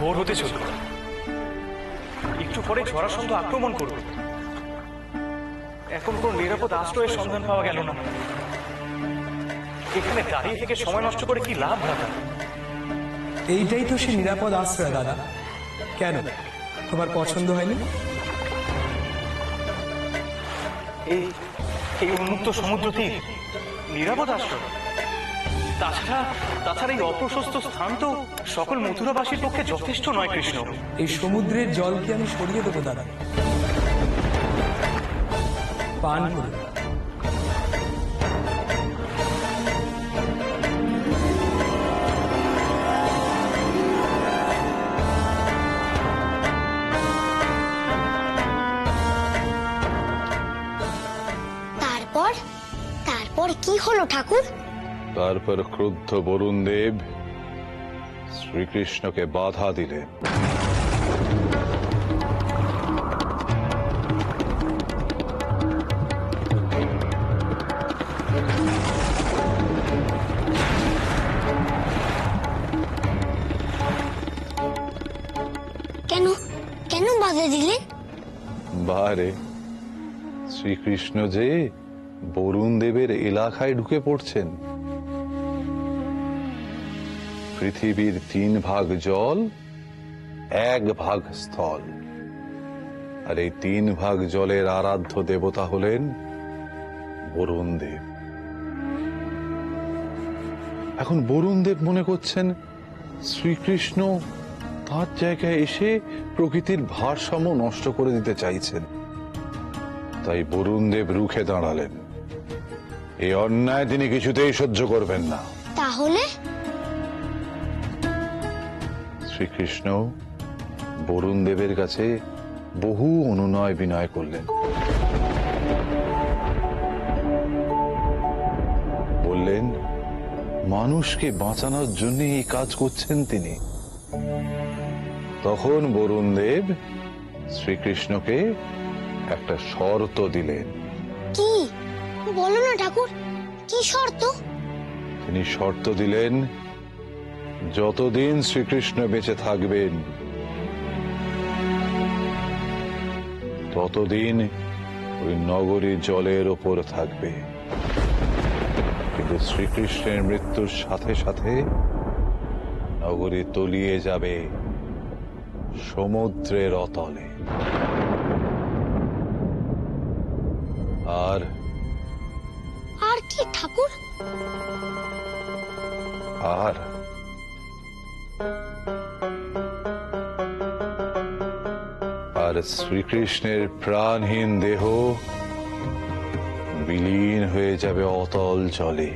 ভোর হতে চলল, একটু পরে জরাসন্ধ আক্রমণ করবে। এখন কোন নিরাপদ আশ্রয়ের সন্ধান পাওয়া গেল না। এখানে দাঁড়িয়ে থেকে সময় নষ্ট করে কি লাভ দাদা? এইটাই তো সে নিরাপদ আশ্রয় দাদা। কেন, তোমার পছন্দ হয়নি? এই এই উন্মুক্ত সমুদ্র তীর নিরাপদ আশ্রয়। তাছাড়া এই অপ্রশস্ত স্থান তো সকল মথুরাবাসীর পক্ষে যথেষ্ট নয় কৃষ্ণ। এই সমুদ্রের জলকে আমি সরিয়ে দেবো দাদা, পান করে। তারপর কি হলো ঠাকুর? তারপর ক্রুদ্ধ বরুণ দেব শ্রীকৃষ্ণকে বাধা দিলেন। কেন কেন বাধা দিলেন? বারে, শ্রীকৃষ্ণ যে বরুণ দেবের এলাকায় ঢুকে পড়ছেন। পৃথিবীর 3 ভাগ জল, 1 ভাগ স্থল, আর এই 3 ভাগ জলের আরাধ্য দেবতা হলেন বরুণ দেব। এখন বরুণ দেব মনে করছেন শ্রীকৃষ্ণ তার জায়গায় এসে প্রকৃতির ভারসাম্য নষ্ট করে দিতে চাইছেন। তাই বরুণ দেব রুখে দাঁড়ালেন। এই অন্যায় তিনি কিছুতেই সহ্য করবেন না। তাহলে শ্রীকৃষ্ণ বরুণ দেবের কাছে বহু অনুনয় বিনয় করলেন। বললেন মানুষকে বাঁচানোর জন্য এই কাজ করছেন তিনি। তখন বরুণ দেব শ্রীকৃষ্ণকে একটা শর্ত দিলেন। কি বলো না ঠাকুর, কি শর্ত? তিনি শর্ত দিলেন, যতদিন শ্রীকৃষ্ণ বেঁচে থাকবেন ততদিন ওই নগরী জলের ওপর থাকবে, কিন্তু শ্রীকৃষ্ণের মৃত্যুর সাথে সাথে নগরী তলিয়ে যাবে সমুদ্রের অতলে। আর আর কি ঠাকুর? আর আর শ্রীকৃষ্ণের প্রাণহীন দেহ বিলীন হয়ে যাবে অতল জলে।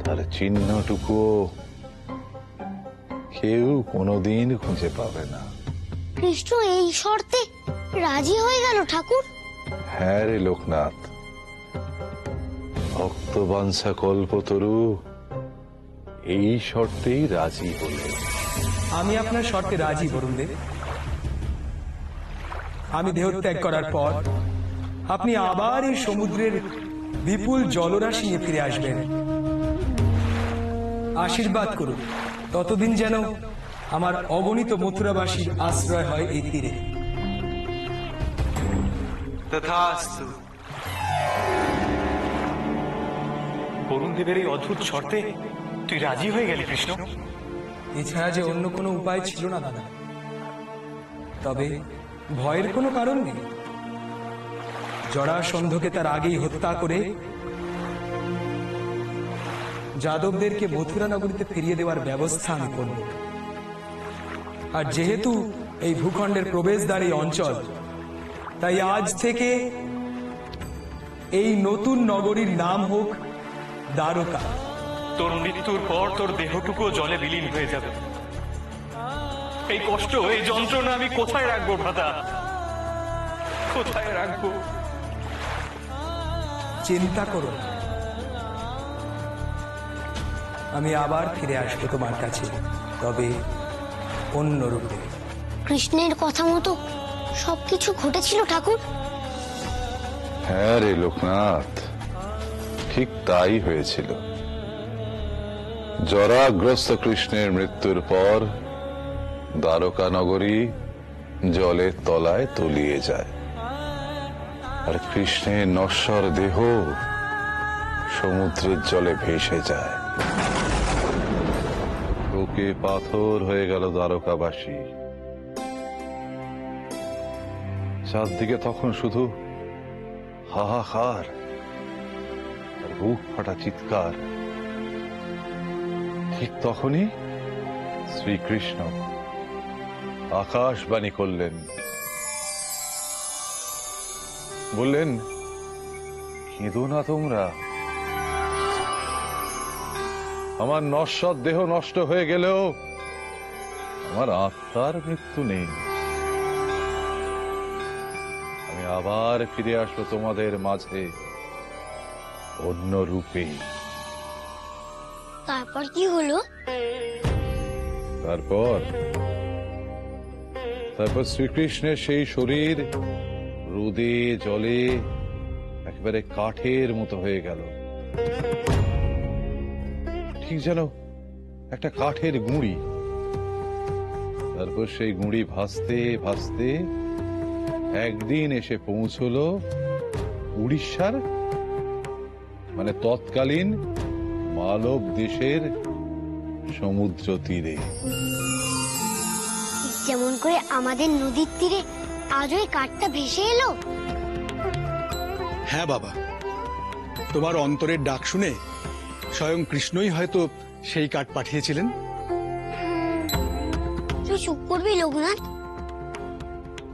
তার চিহ্নটুকুও কেউ কোনোদিন খুঁজে পাবে না। কৃষ্ণ এই শর্তে রাজি হয়ে গেল ঠাকুর? হ্যাঁ রে লোকনাথ, ভক্তবাঞ্ছা কল্পতরু এই শর্তেই রাজি হলেন। আমি আপনার শর্তে রাজি বরুণ দেব। আমি দেহত্যাগ করার পর আপনি আবার এই সমুদ্রের বিপুল জলরাশি নিয়ে ফিরে আসবেন। আশীর্বাদ করুন ততদিন যেন আমার অগণিত মথুরাবাসীর আশ্রয় হয় এই তীরে। তথাস্তু। বরুণ দেবের এই অদ্ভুত শর্তে তুই রাজি হয়ে গেলি কৃষ্ণ? এছাড়া যে অন্য কোনো উপায় ছিল না দাদা। তবে ভয়ের কোনো কারণ নেই। জরাসন্ধকে তার আগেই হত্যা করে যাদবদেরকে মথুরা নগরীতে ফিরিয়ে দেওয়ার ব্যবস্থা আমি করব। আর যেহেতু এই ভূখণ্ডের প্রবেশদ্বার এই অঞ্চল, তাই আজ থেকে এই নতুন নগরীর নাম হোক দ্বারকা। তোর মৃত্যুর পর তোর দেহটুকু জলে বিলীন হয়ে যাবে। এই কষ্ট, এই যন্ত্রণা আমি কোথায় রাখবো ভ্রাতা? কোথায় রাখবো? চিন্তা করো না, আমি আবার ফিরে আসবো তোমার কাছে, তবে অন্য রূপে। কৃষ্ণের কথা মতো সবকিছু ঘটেছিল ঠাকুর? হ্যাঁ রে লোকনাথ, ঠিক তাই হয়েছিল। জরাগ্রস্ত কৃষ্ণের মৃত্যুর পর দ্বারকা নগরী জলের তলায় তলিয়ে যায়, আর কৃষ্ণের নশ্বর দেহ সমুদ্রের জলে ভেসে যায়। বুকে পাথর হয়ে গেল দ্বারকাবাসী। চারদিকে তখন শুধু হাহাকার আর বুক ফাটা চিৎকার। ঠিক তখনই শ্রীকৃষ্ণ আকাশবাণী করলেন, বললেন, কেঁদো না তোমরা, আমার নশ্বর দেহ নষ্ট হয়ে গেলেও আমার আত্মার মৃত্যু নেই। আমি আবার ফিরে আসবো তোমাদের মাঝে অন্য রূপে। তারপর কি হলো? তারপর শ্রীকৃষ্ণের সেই শরীর রোদে জলে একেবারে কাঠের মতো হয়ে গেল, ঠিক যেন একটা কাঠের গুঁড়ি। তারপর সেই গুঁড়ি ভাসতে ভাসতে একদিন এসে পৌঁছলো উড়িষ্যার, মানে তৎকালীন মালব দেশের সমুদ্র তীরে। যেমন করে আমাদের নদীর তীরে আজ ওই কাঠটা ভেসে এলো। হ্যাঁ বাবা, তোমার অন্তরের ডাক শুনে স্বয়ং কৃষ্ণই হয়তো সেই কাঠ পাঠিয়েছিলেন। তুই চুপ করবি লোকনাথ,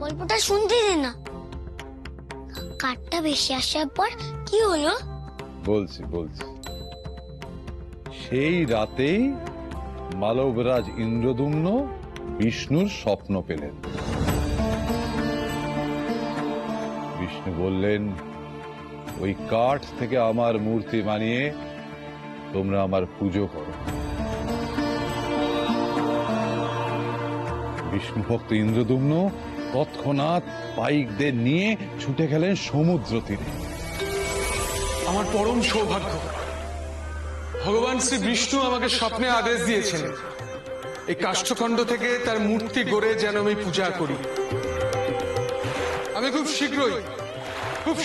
গল্পটা শুনতে দে না। কাঠটা ভেসে আসার পর কি হলো? বলছি সেই রাতেই মালবরাজ ইন্দ্রদুম্ন বিষ্ণুর স্বপ্ন পেলেন। বিষ্ণু বললেন, ওই কাঠ থেকে আমার মূর্তি বানিয়ে তোমরা আমার পুজো করো। বিষ্ণু ভক্ত ইন্দ্রদুম্ন তৎক্ষণাৎ পাইকদের নিয়ে ছুটে গেলেন সমুদ্র তীরে। আমার পরম সৌভাগ্য, ভগবান শ্রী বিষ্ণু আমাকে স্বপ্নে আদেশ দিয়েছেন এই কাষ্ঠখণ্ড থেকে তার মূর্তি গড়ে যেন আমি পূজা করি। আমি খুব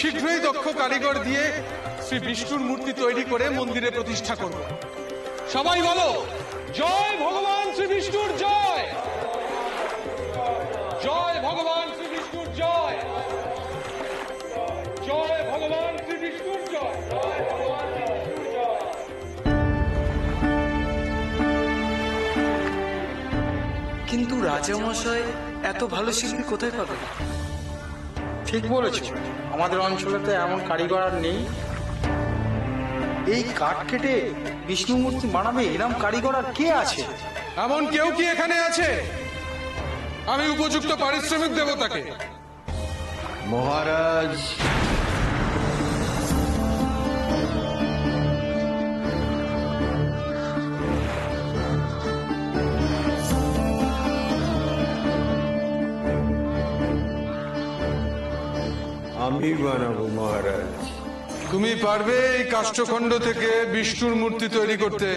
শীঘ্রই দক্ষ কারিগর দিয়ে শ্রী বিষ্ণুর মূর্তি তৈরি করে মন্দিরে প্রতিষ্ঠা করব। সবাই বলো, জয় ভগবান শ্রী বিষ্ণুর জয়, জয় ভগবান শ্রী বিষ্ণুর জয়, জয় ভগবান শ্রী বিষ্ণুর জয়, জয় ভগবান শ্রী বিষ্ণুর জয়। কিন্তু রাজামশাই এত ভালো শিল্পী কোথায় পাবে? ঠিক বলেছো, আমাদের অঞ্চলে তো এমন কারিগর আর নেই। এই কাঠ কেটে বিষ্ণু মূর্তি বানাবে এরম কারিগর আর কে আছে? এমন কেউ কি এখানে আছে? আমি উপযুক্ত পারিশ্রমিক দেব তাকে। মহারাজ, আমি বানাবো মহারাজ। তুমি পারবে এই কাষ্ঠখণ্ড থেকে বিষ্ণুর মূর্তি তৈরি করতে?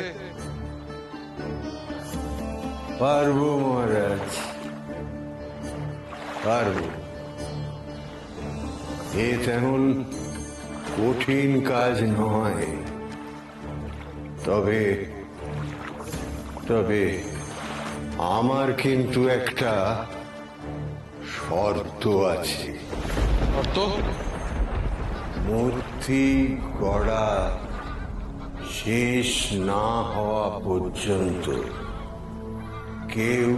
পারবো মহারাজ, পারবো। এ তেমন কঠিন কাজ নয়। তবে তবে আমার কিন্তু একটা শর্ত আছে। তো মূর্তি গড়া শেষ না হওয়া পর্যন্ত কেউ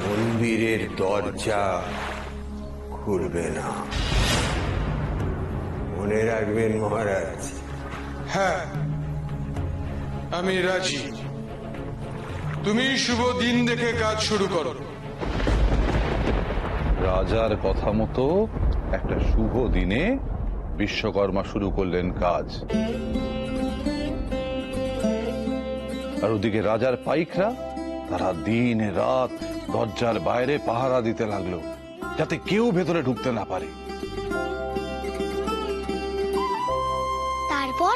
মন্দিরের দরজা খুলবে না। মনে রাখবেন মহারাজ। হ্যাঁ, আমি রাজি। তুমি শুভ দিন দেখে কাজ শুরু করো। রাজার কথা মতো একটা শুভ দিনে বিশ্বকর্মা শুরু করলেন কাজ। আর ওদিকে রাজার পাইকরা তারা দিন রাত দরজার বাইরে পাহারা দিতে লাগলো, যাতে কেউ ভেতরে ঢুকতে না পারে। তারপর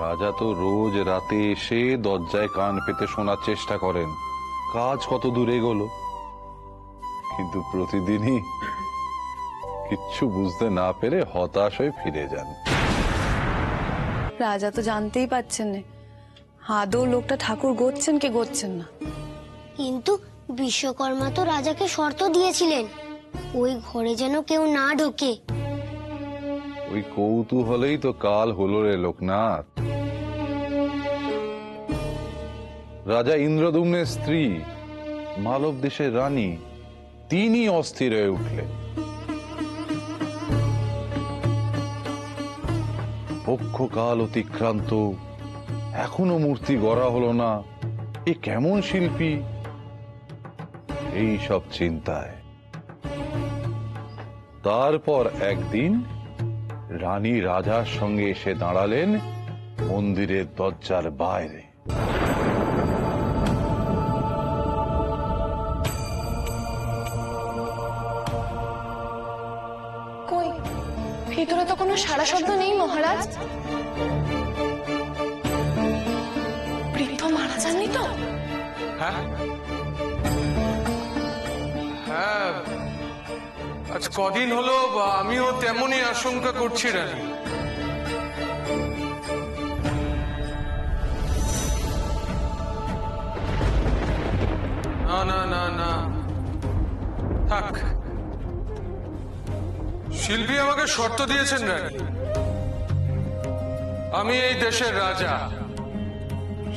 রাজা তো রোজ রাতে এসে দরজায় কান পেতে শোনার চেষ্টা করেন কাজ কত দূরে এগোলো, কিন্তু প্রতিদিনই কিচ্ছু বুঝতে না পেরে হতাশ হয়ে ফিরে যান। রাজা তো জানতেই পারছেন না আদৌ লোকটা ঠাকুর গড়ছেন কি গড়ছেন না। কিন্তু বিশ্বকর্মা তো রাজাকে শর্ত দিয়েছিলেন ওই ঘরে যেন কেউ না ঢোকে। ওই কৌতূহলেই তো কাল হলো রে লোকনাথ। রাজা ইন্দ্রদুম্নের স্ত্রী মালব দেশের রানী তিনি অস্থির হয়ে উঠলেন। পক্ষকাল অতিক্রান্ত, এখনো মূর্তি গড়া হলো না, এ কেমন শিল্পী? এই সব চিন্তায় তারপর একদিন রানী রাজার সঙ্গে এসে দাঁড়ালেন মন্দিরের দরজার বাইরে। কই ভিতরে তো কোনো সাড়া শব্দ নেই মহারাজ। বৃদ্ধ মারা যাননি তো? হ্যাঁ হ্যাঁ, আজ কদিন হলো আমিও তেমনই আশঙ্কা করছি রানী। না না না না, থাক। শিল্পী আমাকে শর্ত দিয়েছেন রানী, আমি এই দেশের রাজা,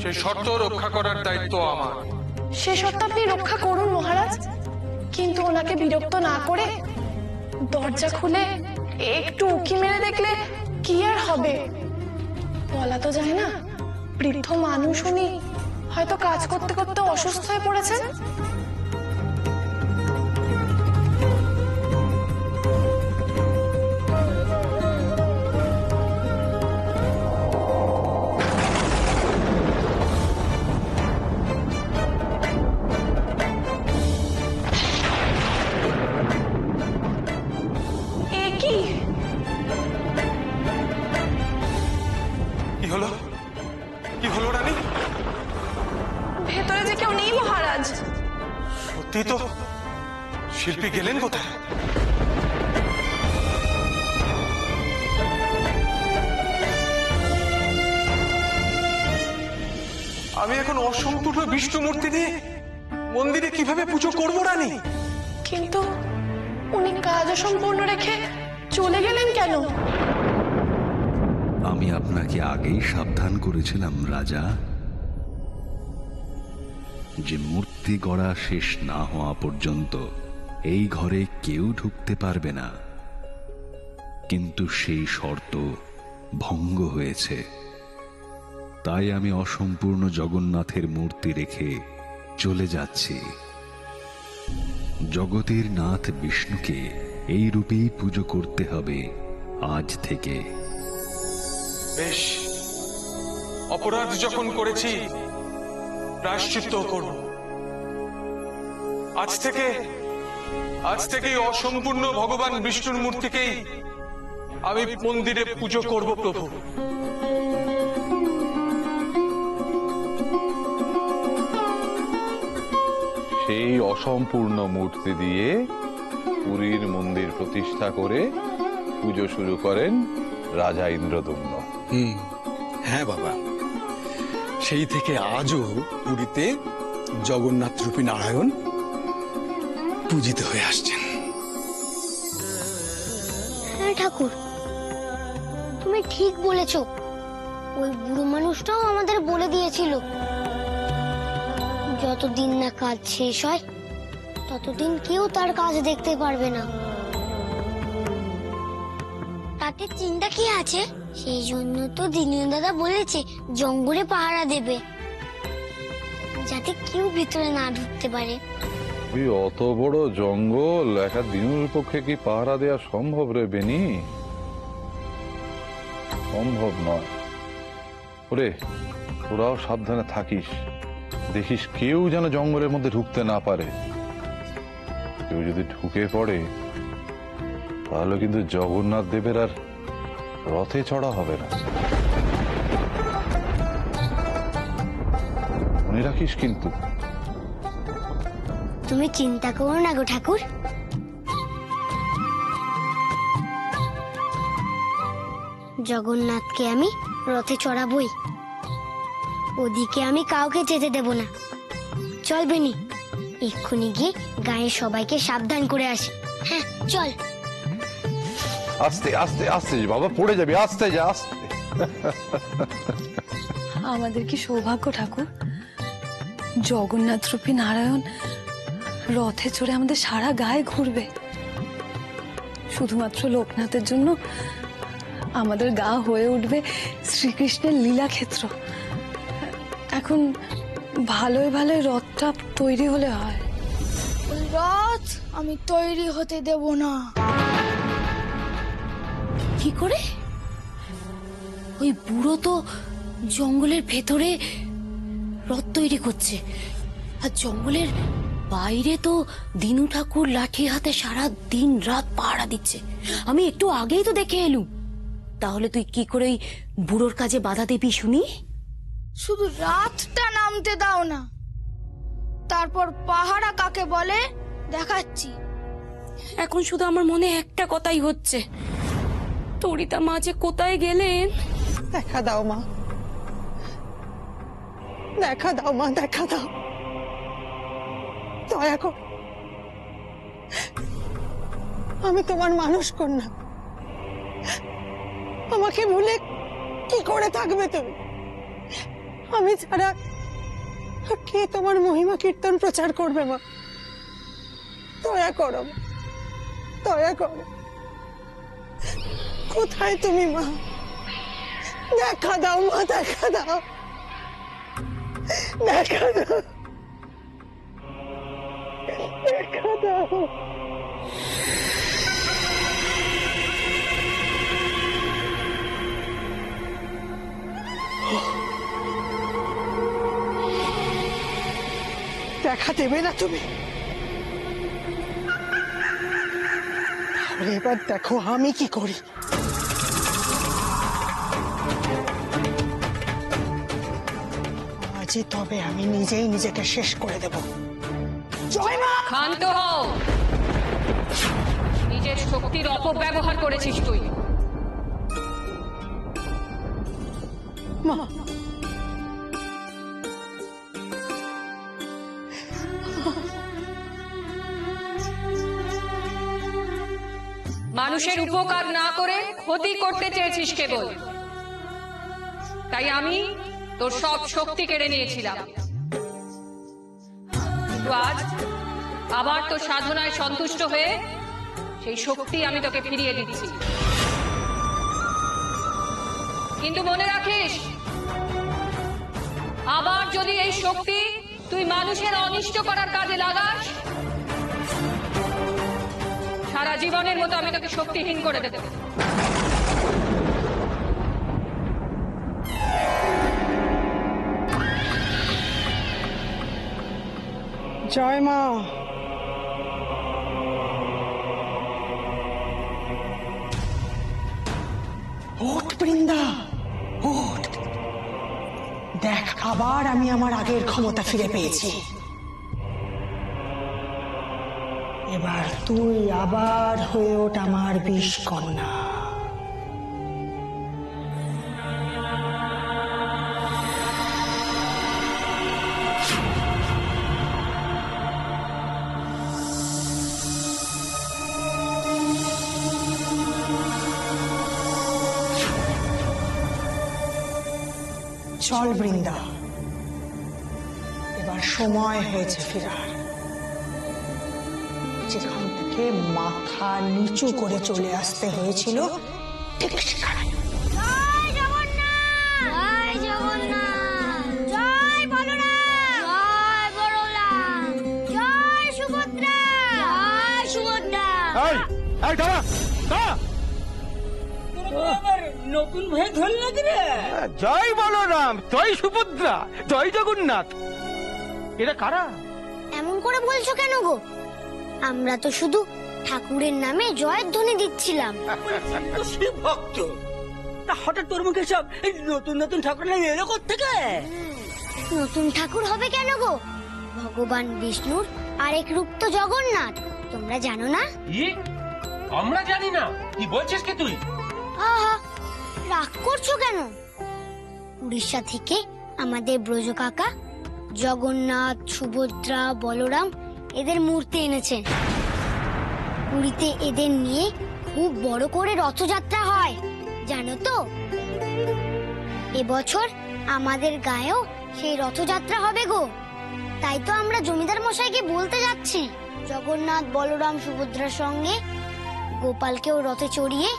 সেই শর্ত রক্ষা করার দায়িত্ব আমার। সে শর্ত আপনি রক্ষা করুন মহারাজ, কিন্তু ওনাকে বিরক্ত না করে দরজা খুলে একটু উকি মেরে দেখলে কি আর হবে? বলা তো যায় না, বৃদ্ধ মানুষ উনি, হয়তো কাজ করতে করতে অসুস্থ হয়ে পড়েছেন। কি হলো রানী? ভেতরে যে কেউ নেই মহারাজ। সত্যি তো, শিল্পী গেলেন কোথায়? আমি এখন অসম্পূর্ণ বিষ্ণু মূর্তি নিয়ে মন্দিরে কিভাবে পুজো করবো রানী? কিন্তু উনি কাজ অসম্পূর্ণ রেখে চলে গেলেন কেন? আমি আপনাকে আগেই সাবধান করেছিলাম রাজা, যে মূর্তি গড়া শেষ না হওয়া পর্যন্ত এই ঘরে কেউ ঢুকতে পারবে না। কিন্তু সেই শর্ত ভঙ্গ হয়েছে, তাই আমি অসম্পূর্ণ জগন্নাথের মূর্তি রেখে চলে যাচ্ছি। জগতের নাথ বিষ্ণুকে এই রূপেই পুজো করতে হবে আজ থেকে। বেশ, অপরাধ যখন করেছি প্রায়শ্চিত্ত করব। আজ থেকে অসম্পূর্ণ ভগবান বিষ্ণুর মূর্তিকেই আমি মন্দিরে পুজো করব প্রভু। সেই অসম্পূর্ণ মূর্তি দিয়ে পুরীর মন্দির প্রতিষ্ঠা করে পুজো শুরু করেন রাজা ইন্দ্রদুম্ন। হ্যাঁ বাবা, সেই থেকে আজও পুরীতে জগন্নাথ রূপী নারায়ণ পূজিত হয়ে আসছেন। হ্যাঁ ঠাকুর, তুমি ঠিক বলেছো। ওই বুড়ো মানুষটাও আমাদের বলে দিয়েছিল, যতদিন না কাজ শেষ হয় ততদিন কেউ তার কাজ দেখতে পারবে না। তাতে চিন্তা কি আছে? সেই জন্য তো দিনীয় দাদা বলেছে জঙ্গলে পাহারা দেবে, যাতে কেউ ভিতরে না ঢুকতে পারে। ওই অত বড় জঙ্গল একা দিনের পক্ষে কি পাহারা দেওয়া সম্ভব রে বেনি? সম্ভব নয়। ওরে, তোরাও সাবধানে থাকিস, দেখিস কেউ যেন জঙ্গলের মধ্যে ঢুকতে না পারে। কেউ যদি ঢুকে পড়ে তাহলে কিন্তু জগন্নাথ দেবের আর রথে চড়া হবে না। মনে রাখিস কিন্তু। তুমি চিন্তা করো না গো ঠাকুর। জগন্নাথকে আমি রথে চড়াবই, ওদিকে আমি কাউকে যেতে দেব না। চল বেনি, এক্ষুনি গিয়ে গায়ের সবাইকে সাবধান করে আসি। হ্যাঁ চল। আস্তে আস্তে আস্তে বাবা, পড়ে যাবে, আস্তে যা, আস্তে। আমাদের কি সৌভাগ্য ঠাকুর, জগন্নাথ রূপী নারায়ণ রথে চড়ে আমাদের সারা গায়ে ঘুরবে। শুধুমাত্র লোকনাথের জন্য আমাদের গা হয়ে উঠবে শ্রীকৃষ্ণের লীলাক্ষেত্র। এখন ভালোই ভালোই রথটা তৈরি হলে হয়। রথ আমি তৈরি হতে দেব না। কি করে? ওই বুড়ো তো জঙ্গলের ভেতরে রথ তৈরি করছে, আর জঙ্গলের বাইরে তো দিনু ঠাকুর লাঠি হাতে সারা দিন রাত পাহারা দিচ্ছে। আমি একটু আগেই তো দেখে এলুম। তাহলে তুই কি করে ওই বুড়োর কাজে বাধা দিবি শুনি? শুধু রাতটা নামতে দাও না, তারপর পাহারা কাকে বলে দেখাচ্ছি। এখন শুধু আমার মনে একটা কথাই হচ্ছে, তরিতা মা যে কোথায় গেলেন। দেখা দাও মা, দেখা দাও মা, দেখা দাও, দয়া কর। আমি তোমার মানুষ কন্যা, আমাকে ভুলে কি করে থাকবে তুমি? আমি ছাড়া আর কে তোমার মহিমা কীর্তন প্রচার করবে মা? দয়া করো, দয়া করো। কোথায় তুমি মা? দেখা দাও মা, দেখা দাও, দেখা দাও, দেখা দাও। দেখা দেবে না তুমি? তাহলে এবার দেখো আমি কি করি। আজই তবে আমি নিজেই নিজেকে শেষ করে দেব। জয় মা! ক্ষান্ত হও, নিজের শক্তির অপব্যবহার করেছিস তুই। মা, মানুষের উপকার না করে ক্ষতি করতে চেয়েছিস কেবল, তাই আমি তোর সব শক্তি কেড়ে নিয়েছিলাম। কিন্তু আজ আবার তোর সাধনায় সন্তুষ্ট হয়ে সেই শক্তি আমি তোকে ফিরিয়ে দিচ্ছি। কিন্তু মনে রাখিস, আবার যদি এই শক্তি তুই মানুষের অনিষ্ট করার কাজে লাগাস, সারা জীবনের মতো আমি তোকে শক্তিহীন করে দেব। জয় মা। ওঠ বৃন্দা, ওঠ। দেখ, আবার আমি আমার আগের ক্ষমতা ফিরে পেয়েছি। এবার তুই আবার হয়ে ওঠ আমার বিষ কন্যা। চল বৃন্দা, এবার সময় হয়েছে ফেরার। যেখান থেকে মাথা নিচু করে চলে আসতে হয়েছিল ঠিক সেখানে। জয় জগন্নাথ, জয় জগন্নাথ, জয় বলরাম, জয় বলরাম, জয় সুভদ্রা, জয় সুভদ্রা। এই দাঁড়া, দাঁড়া। নতুন ভাই ধরল নাকি রে? জয় বলরাম, জয় সুভদ্রা, জয় জগন্নাথ, এরা কারা? এমন করে বলছো কেন গো? আমরা তো শুধু ঠাকুরের নামে জয়ের ধ্বনি দিচ্ছিলাম। শিব ভক্ত, তা হঠাৎ তোর মুখে সব এই নতুন নতুন ঠাকুর এলো কোথেকে? নতুন ঠাকুর হবে কেন গো? ভগবান বিষ্ণুর আরেক রূপ তো জগন্নাথ, তোমরা জানো না? আমরা জানি না, কি বলছিস কি তুই? আহা, রাগ করছো কেন? উড়িষ্যা থেকে আমাদের ব্রজ কাকা জগন্নাথ, সুভদ্রা, বলরাম এদের মূর্তি এনেছেন। পুরীতে এদের নিয়ে খুব বড় করে রথযাত্রা হয়, জানো তো? এবছর আমাদের গায়েও সেই রথযাত্রা হবে গো। তাই তো আমরা জমিদার মশাইকে বলতে যাচ্ছি, জগন্নাথ, বলরাম, সুভদ্রার সঙ্গে গোপালকেও রথে চড়িয়ে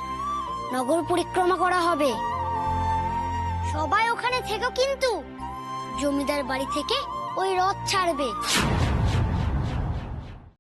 নগর পরিক্রমা করা হবে। সবাই ওখানে থেকো কিন্তু, জমিদার বাড়ি থেকে ওই রথ ছাড়বে।